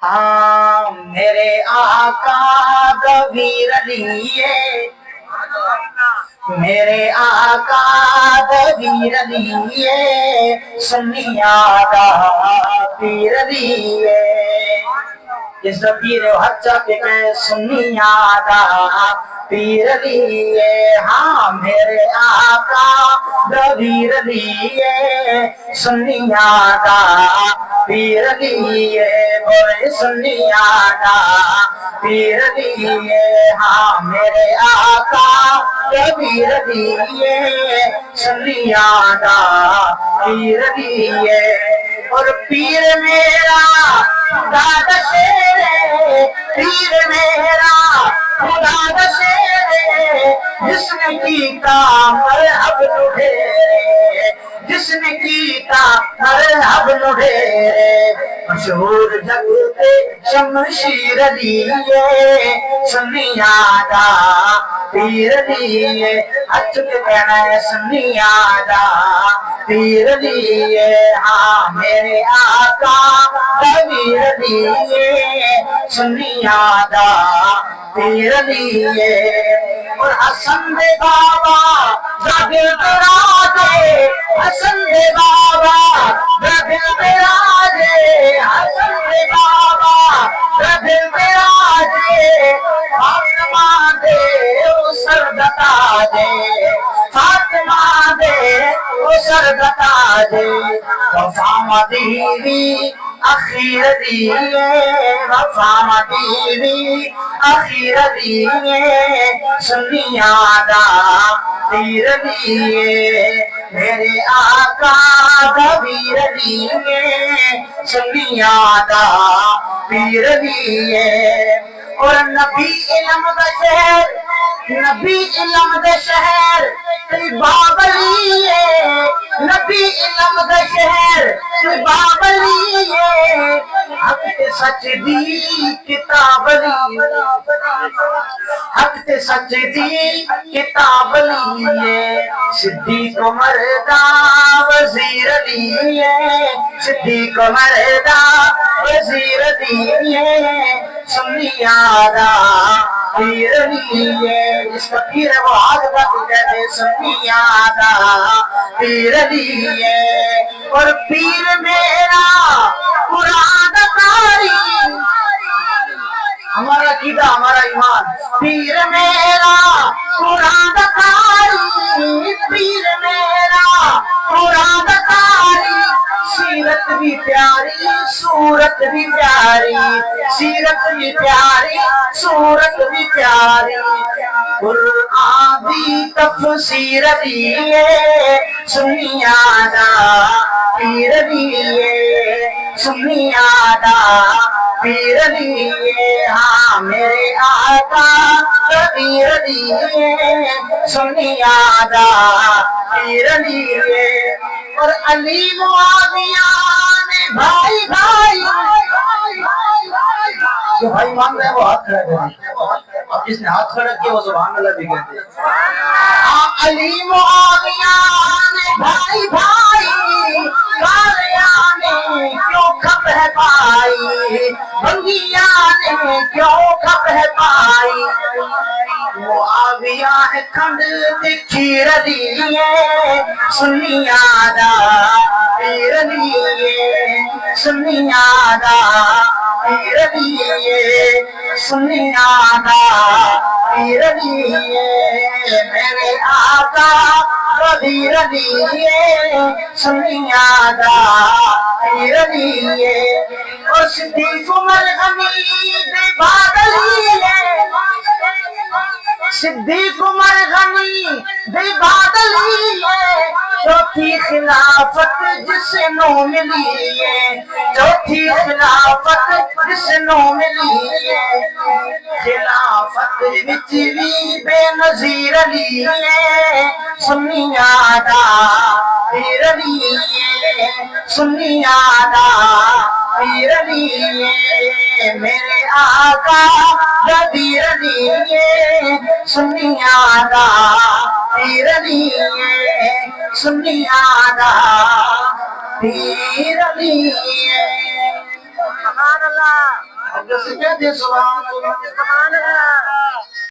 ہاں میرے آقا دبیر لیے، میرے آقا دبیر لیے، سنیاں دا پیر لیے، جس دا پیر حجا کے سنیاں دا پیر لیے، ہاں میرے آقا دبیر لیے، سنیاں دا پیر لیے، بولے سنیاں دا پیر لیے، ہاں میرے آقا دبیر لیے، سنیاں دا پیر لیے، اور پیر میرا خدا دا شیر ہے، پیر میرا خدا دا شیر ہے، جس نے کیتا مرحب نڈھیرے، جس نے کیتا مرحب نڈھیرے، مشہور جگ تے شمشیر لیے، سنیاں دا پیر لیے، ہتھ کے کہنا ہے سنیاں دا پیر لیے، ہاں میرے آقا دبیر لیے، سنیاں دا پیر لیے، اور حسن دے بابا دل تراجے، حسن دے بابا دل تراجے، حسن دے بابا دل تراجے، فاطمہ دے او سر دتا دے، فاطمہ دے او سر دتا دے، وفا مدیری اخیر دیئے، وفا مدیری اخیر دیئے، سنیاں دا پیر لیے، میرے آقا دبیر لیے، سنیاں دا پیر لیے، اور نبی علم دا شہر، نبی علم دا شہر بابلی ہے، نبی علم دا شہر بابلی ہے، حق تے سچ دی کتاب لی، حق تے سچ دی کتاب لیے، صدیق مردا وزیر لیے، صدیق مردا وزیر لیے، سنیاں دا پیر لیے، جس کا پیر ہے وہ آگ دا تو کہتے سنیاں دا پیر لیے، اور پیر میرا قرآن کاری، ہمارا عقیدہ ہمارا ایمان، پیر میرا قرآن کاری، پیر میرا قرآن کاری، سیرت بھی پیاری صورت بھی پیاری، سیرت بھی پیاری صورت بھی پیاری، قرآن دی تفسیر لیے، سنیاں دا پیر لیے، سنیاں دا پیر لیے، ہاں میرے آقا دبیر لیے، سنیاں دا پیر لیے، اور علی معاویہ نے بھائی بھائی، جو بھائی مان رہے ہیں وہ ہاتھ کھڑا کریں، اب جس نے ہاتھ کھڑا کیا وہ سبحان اللہ بھی کہتے ہیں، علی معاویہ نے بھائی بھائی، کالیاں نے کیوں کھپ ہے پائی، بنگیاں نے کیوں کھپ ہے پائی، معاویہ ہے کھنڈ تے کھیر لیے، سنیاں دا پیر لیے، سنیاں دا پیر لیے، سنیاں دا پیر لیے، میرے آقا دبیر لیے، سنیاں دا پیر لیے، اور صدیق عمر غنی دے بادل لیے، صدیق عمر غنی دے بادل لیے، چوتھی خلافت جس نو ملی ہے، چوتھی خلافت جس نو ملی ہے، خلافت وچ وی بے نظیر لیے، سنیاں دا پیر لیے، سنیاں دا پیر لیے، میرے آقا دبیر لیے، سنیاں دا پیر لیے، سنیاں دا پیر لیے، اب جس کہتے سبحان اللہ